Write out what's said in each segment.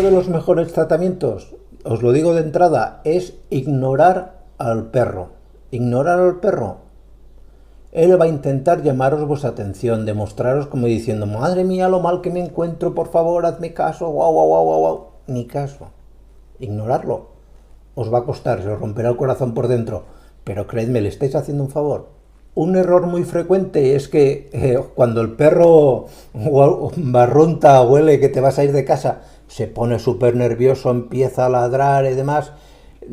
uno de los mejores tratamientos, os lo digo de entrada, es ignorar al perro. Ignorar al perro. Él va a intentar llamaros vuestra atención, demostraros como diciendo, madre mía, lo mal que me encuentro, por favor, hazme caso, guau, guau, guau, guau, guau. Ni caso. Ignorarlo. Os va a costar, se os romperá el corazón por dentro, pero creedme, le estáis haciendo un favor. Un error muy frecuente es que cuando el perro barrunta, huele que te vas a ir de casa, se pone súper nervioso, empieza a ladrar y demás.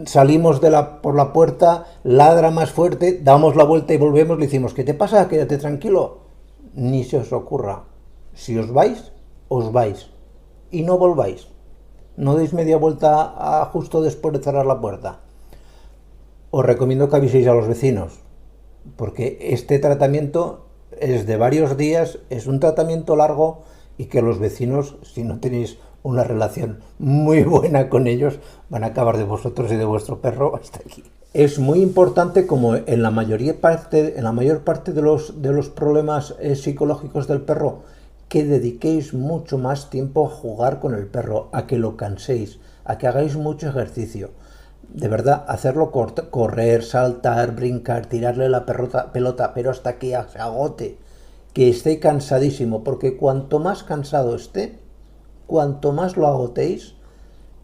Salimos por la puerta, ladra más fuerte, damos la vuelta y volvemos, le decimos, ¿qué te pasa? Quédate tranquilo. Ni se os ocurra. Si os vais, os vais. Y no volváis. No deis media vuelta justo después de cerrar la puerta. Os recomiendo que aviséis a los vecinos, porque este tratamiento es de varios días, es un tratamiento largo y que los vecinos, si no tenéis una relación muy buena con ellos, van a acabar de vosotros y de vuestro perro hasta aquí. Es muy importante, como en la mayor parte de los problemas psicológicos del perro, que dediquéis mucho más tiempo a jugar con el perro, a que lo canséis, a que hagáis mucho ejercicio. De verdad, hacerlo correr, saltar, brincar, tirarle la pelota, pero hasta que se agote, que esté cansadísimo, porque cuanto más cansado esté, cuanto más lo agotéis,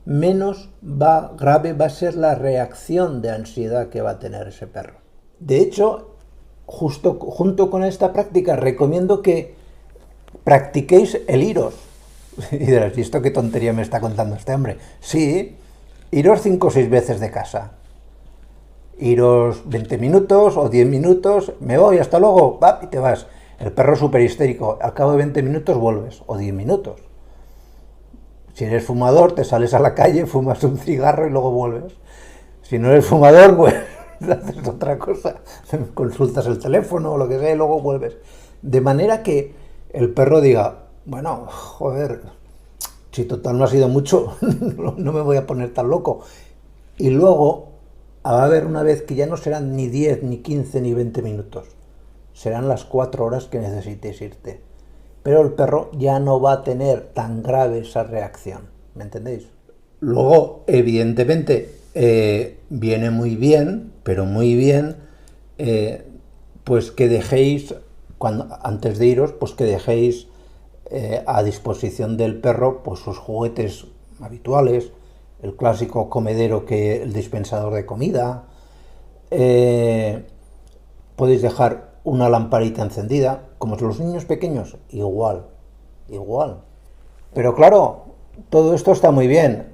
menos grave va a ser la reacción de ansiedad que va a tener ese perro. De hecho, junto con esta práctica, recomiendo que practiquéis el iros. Y dirás, ¿y esto qué tontería me está contando este hombre? Sí, iros 5 o 6 veces de casa. Iros 20 minutos o 10 minutos, me voy, hasta luego, va, y te vas. El perro súper histérico, al cabo de 20 minutos vuelves, o 10 minutos. Si eres fumador, te sales a la calle, fumas un cigarro y luego vuelves. Si no eres fumador, pues haces otra cosa, consultas el teléfono o lo que sea y luego vuelves. De manera que el perro diga, bueno, joder, si total no ha sido mucho, no me voy a poner tan loco. Y luego va a haber una vez que ya no serán ni 10, ni 15, ni 20 minutos. Serán las 4 horas que necesites irte. Pero el perro ya no va a tener tan grave esa reacción, ¿me entendéis? Luego, evidentemente, viene muy bien, pero muy bien, pues que dejéis, antes de iros, pues que dejéis a disposición del perro pues sus juguetes habituales, el clásico comedero, que el dispensador de comida, podéis dejar una lamparita encendida, como los niños pequeños, igual. Pero claro, todo esto está muy bien,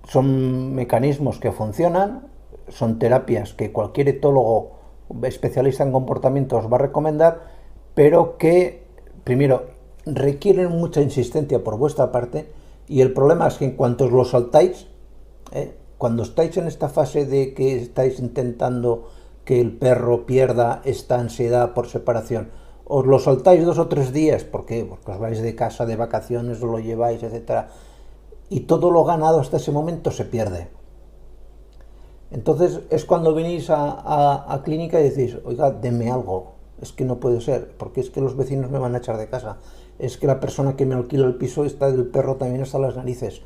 son mecanismos que funcionan, son terapias que cualquier etólogo especialista en comportamiento os va a recomendar, pero que, primero, requieren mucha insistencia por vuestra parte, y el problema es que en cuanto os lo saltáis, cuando estáis en esta fase de que estáis intentando que el perro pierda esta ansiedad por separación, os lo saltáis 2 o 3 días, ¿por qué? Porque os vais de casa, de vacaciones, os lo lleváis, etcétera, y todo lo ganado hasta ese momento se pierde. Entonces es cuando venís a clínica y decís, oiga, denme algo, es que no puede ser, porque es que los vecinos me van a echar de casa, es que la persona que me alquila el piso está del perro también hasta las narices,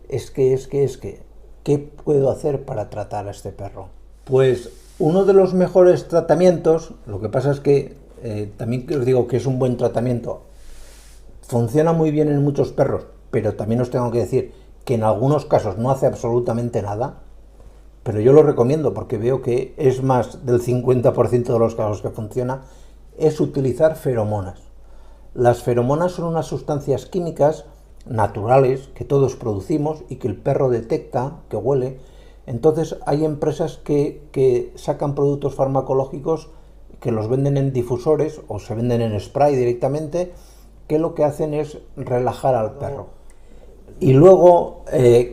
es que, ¿qué puedo hacer para tratar a este perro? Pues uno de los mejores tratamientos, lo que pasa es que también os digo que es un buen tratamiento, funciona muy bien en muchos perros, pero también os tengo que decir que en algunos casos no hace absolutamente nada, pero yo lo recomiendo porque veo que es más del 50% de los casos que funciona, es utilizar feromonas. Las feromonas son unas sustancias químicas naturales que todos producimos y que el perro detecta, que huele. Entonces hay empresas que sacan productos farmacológicos que los venden en difusores o se venden en spray directamente, que lo que hacen es relajar al perro. Y luego,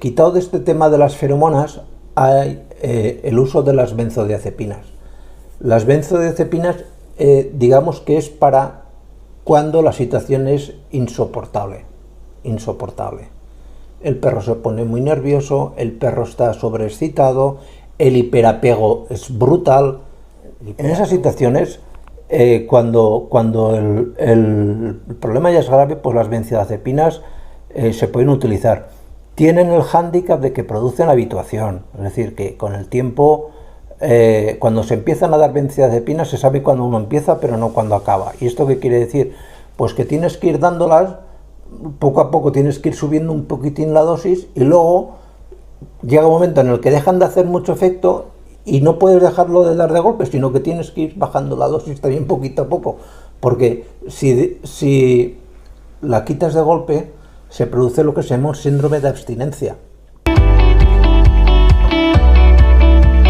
quitado de este tema de las feromonas, hay el uso de las benzodiazepinas. Las benzodiazepinas, digamos que es para cuando la situación es insoportable. El perro se pone muy nervioso, el perro está sobreexcitado, el hiperapego es brutal. En esas situaciones, cuando el problema ya es grave, pues las benzodiazepinas se pueden utilizar. Tienen el hándicap de que producen habituación, es decir, que con el tiempo, cuando se empiezan a dar benzodiazepinas, se sabe cuándo uno empieza, pero no cuándo acaba. ¿Y esto qué quiere decir? Pues que tienes que ir dándolas, poco a poco tienes que ir subiendo un poquitín la dosis, y luego llega un momento en el que dejan de hacer mucho efecto y no puedes dejarlo de dar de golpe, sino que tienes que ir bajando la dosis también poquito a poco, porque si la quitas de golpe se produce lo que se llama síndrome de abstinencia,